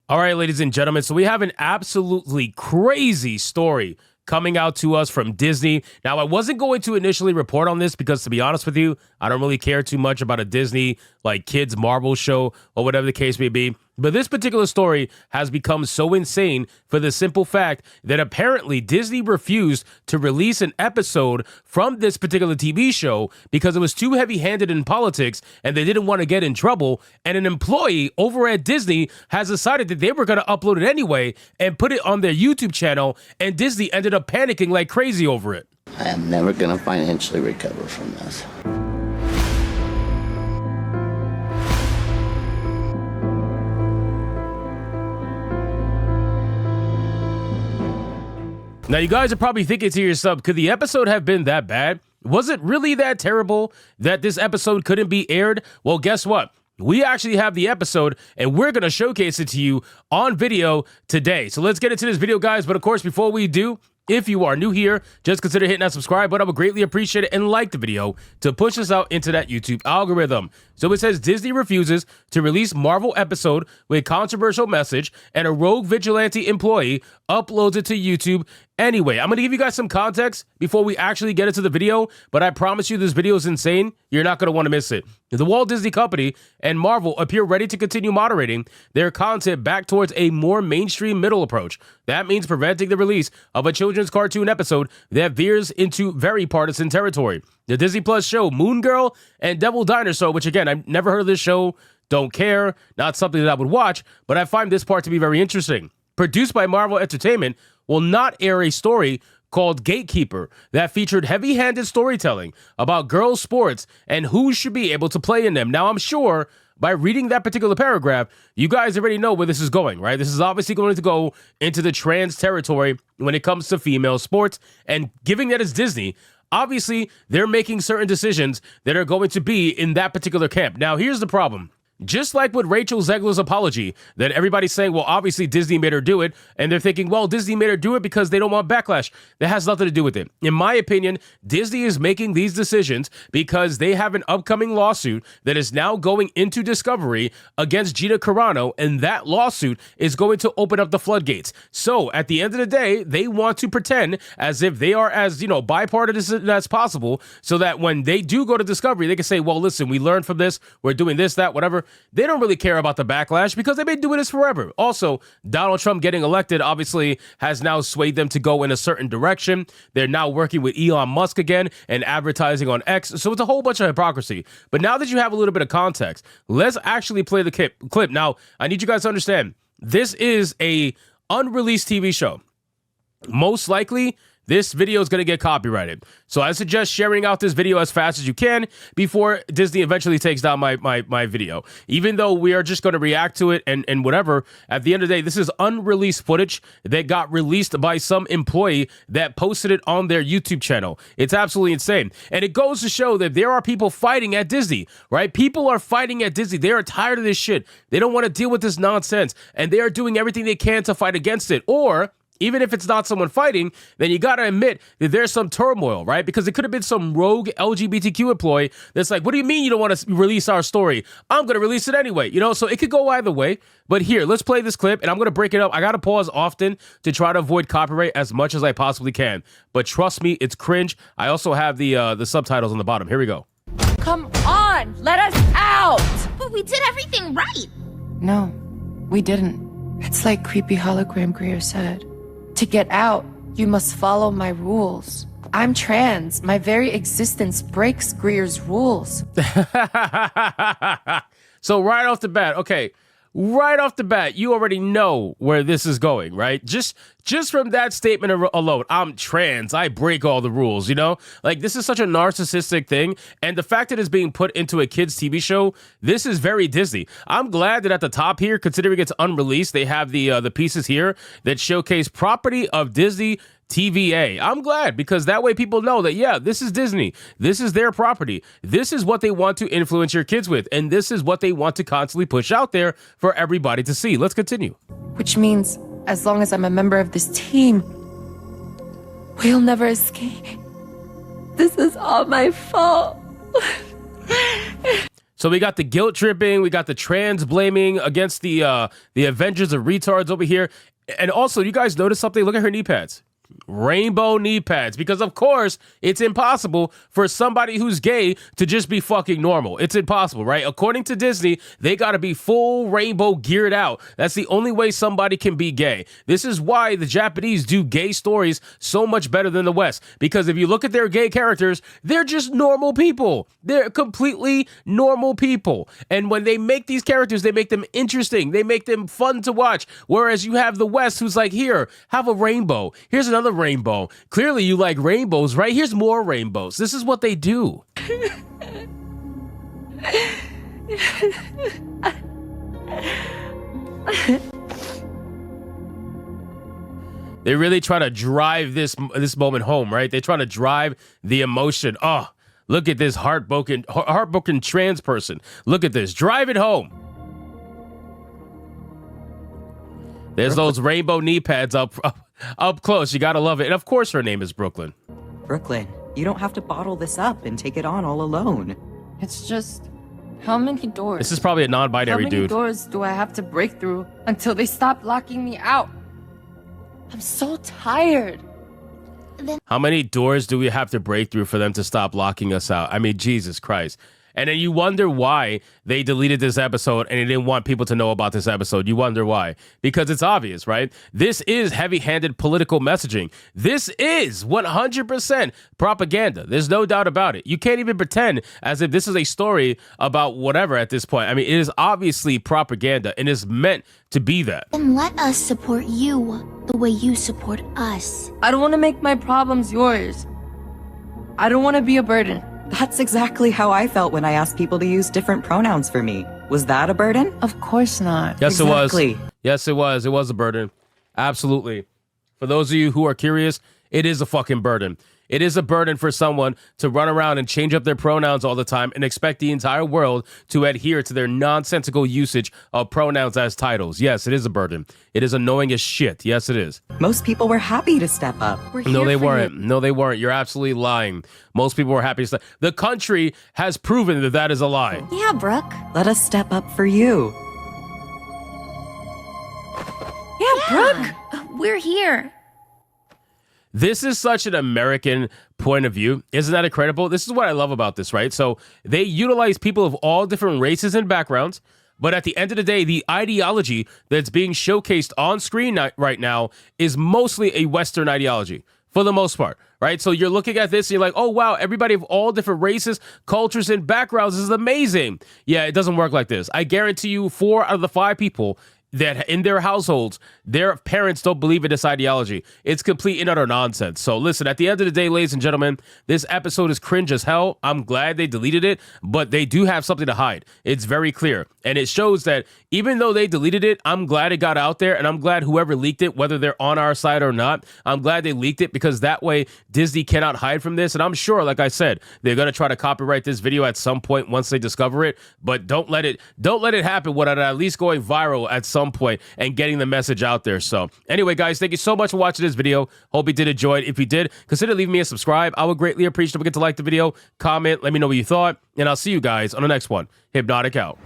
All right, ladies and gentlemen, so we have an absolutely crazy story coming out to us from Disney. Now, I wasn't going to initially report on this because, to be honest with you, I don't really care too much about a Disney, like, kids Marvel show or whatever the case may be. But this particular story has become so insane for the simple fact that apparently Disney refused to release an episode from this particular TV show because it was too heavy-handed in politics and they didn't want to get in trouble. And an employee over at Disney has decided that they were going to upload it anyway and put it on their YouTube channel, and Disney ended up panicking like crazy over it. I am never going to financially recover from this. Now, you guys are probably thinking to yourself, could the episode have been that bad? Was it really that terrible that this episode couldn't be aired? Well, guess what? We actually have the episode, and we're going to showcase it to you on video today. So let's get into this video, guys. But of course, before we do, if you are new here, just consider hitting that subscribe button. I would greatly appreciate it, and like the video to push us out into that YouTube algorithm. So it says Disney refuses to release Marvel episode with controversial message, and a rogue vigilante employee uploads it to YouTube anyway. I'm going to give you guys some context before we actually get into the video, but I promise you this video is insane. You're not going to want to miss it. The Walt Disney Company and Marvel appear ready to continue moderating their content back towards a more mainstream middle approach. That means preventing the release of a children's cartoon episode that veers into very partisan territory. The Disney Plus show Moon Girl and Devil Dinosaur, which again, I've never heard of this show, don't care, not something that I would watch, but I find this part to be very interesting. Produced by Marvel Entertainment, will not air a story called Gatekeeper that featured heavy-handed storytelling about girls' sports and who should be able to play in them. Now, I'm sure by reading that particular paragraph, you guys already know where this is going, right? This is obviously going to go into the trans territory when it comes to female sports, and given that it's Disney, obviously they're making certain decisions that are going to be in that particular camp. Now, here's the problem. Just like with Rachel Zegler's apology, that everybody's saying, well, obviously Disney made her do it, and they're thinking, well, Disney made her do it because they don't want backlash. That has nothing to do with it. In my opinion, Disney is making these decisions because they have an upcoming lawsuit that is now going into discovery against Gina Carano, and that lawsuit is going to open up the floodgates. So at the end of the day, they want to pretend as if they are as, bipartisan as possible, so that when they do go to discovery, they can say, well, listen, we learned from this, we're doing this, that, whatever. They don't really care about the backlash because they've been doing this forever. Also, Donald Trump getting elected obviously has now swayed them to go in a certain direction. They're now working with Elon Musk again and advertising on X. So it's a whole bunch of hypocrisy. But now that you have a little bit of context, let's actually play the clip. Now, I need you guys to understand, this is a unreleased TV show. Most likely, this video is going to get copyrighted. So I suggest sharing out this video as fast as you can before Disney eventually takes down my video. Even though we are just going to react to it and whatever, at the end of the day, this is unreleased footage that got released by some employee that posted it on their YouTube channel. It's absolutely insane. And it goes to show that there are people fighting at Disney, right? People are fighting at Disney. They are tired of this shit. They don't want to deal with this nonsense. And they are doing everything they can to fight against it. Or even if it's not someone fighting, then you got to admit that there's some turmoil, right? Because it could have been some rogue LGBTQ employee that's like, what do you mean you don't want to release our story? I'm going to release it anyway, So it could go either way. But here, let's play this clip, and I'm going to break it up. I got to pause often to try to avoid copyright as much as I possibly can. But trust me, it's cringe. I also have the subtitles on the bottom. Here we go. Come on, let us out! But we did everything right. No, we didn't. It's like creepy hologram Greer said. To get out, you must follow my rules. I'm trans. My very existence breaks Greer's rules. So right off the bat, you already know where this is going, right? Just from that statement alone, I'm trans, I break all the rules, Like, this is such a narcissistic thing, and the fact that it's being put into a kid's TV show, this is very Disney. I'm glad that at the top here, considering it's unreleased, they have the pieces here that showcase property of Disney TVA. I'm glad, because that way people know that, yeah, this is Disney. This is their property. This is what they want to influence your kids with, and this is what they want to constantly push out there for everybody to see. Let's continue. Which means, as long as I'm a member of this team, we'll never escape. This is all my fault. So we got the guilt tripping, we got the trans blaming against the Avengers of retards over here. And also, you guys notice something? Look at her knee pads. Rainbow knee pads, because of course it's impossible for somebody who's gay to just be fucking normal. It's impossible, right? According to Disney, they got to be full rainbow geared out. That's the only way somebody can be gay. This is why the Japanese do gay stories so much better than the West, because if you look at their gay characters, they're just normal people. They're completely normal people. And when they make these characters, they make them interesting. They make them fun to watch. Whereas you have the West who's like, here, have a rainbow. Here's another rainbow. Clearly you like rainbows, right? Here's more rainbows. This is what they do. They really try to drive this moment home, right? They try to drive the emotion. Oh, look at this heartbroken trans person. Look at this. Drive it home. There's those rainbow knee pads up close. You gotta love it. And of course her name is Brooklyn. Brooklyn, you don't have to bottle this up and take it on all alone. It's just, how many doors? This is probably a non-binary dude. How many doors do I have to break through until they stop locking me out? I'm so tired. How many doors do we have to break through for them to stop locking us out? I mean, Jesus Christ. And then you wonder why they deleted this episode and they didn't want people to know about this episode. You wonder why. Because it's obvious, right? This is heavy-handed political messaging. This is 100% propaganda. There's no doubt about it. You can't even pretend as if this is a story about whatever at this point. I mean, it is obviously propaganda and is meant to be that. Then let us support you the way you support us. I don't want to make my problems yours. I don't want to be a burden. That's exactly how I felt when I asked people to use different pronouns for me. Was that a burden? Of course not. Yes, Exactly. it was. Yes, it was. It was a burden. Absolutely. For those of you who are curious, it is a fucking burden. It is a burden for someone to run around and change up their pronouns all the time and expect the entire world to adhere to their nonsensical usage of pronouns as titles. Yes, it is a burden. It is annoying as shit. Yes, it is. Most people were happy to step up. No, they weren't. No, they weren't. You're absolutely lying. Most people were happy to step. The country has proven that that is a lie. Yeah, Brooke. Let us step up for you. Yeah, Brooke. We're here. This is such an American point of view. Isn't that incredible? This is what I love about this, right? So they utilize people of all different races and backgrounds, but at the end of the day, the ideology that's being showcased on screen right now is mostly a Western ideology for the most part, right? So you're looking at this and you're like, oh, wow, everybody of all different races, cultures, and backgrounds is amazing. Yeah, it doesn't work like this. I guarantee you 4 out of the 5 people that in their households, their parents don't believe in this ideology. It's complete and utter nonsense. So listen, at the end of the day, ladies and gentlemen, this episode is cringe as hell. I'm glad they deleted it, but they do have something to hide. It's very clear. And it shows that even though they deleted it, I'm glad it got out there, and I'm glad whoever leaked it, whether they're on our side or not, I'm glad they leaked it, because that way Disney cannot hide from this. And I'm sure, like I said, they're going to try to copyright this video at some point once they discover it, but don't let it happen without at least going viral at some point and getting the message out there. So anyway, guys, thank you so much for watching this video. Hope you did enjoy it. If you did, consider leaving me a subscribe. I would greatly appreciate it. Don't forget to like the video, comment, let me know what you thought, and I'll see you guys on the next one. Hypnotic out.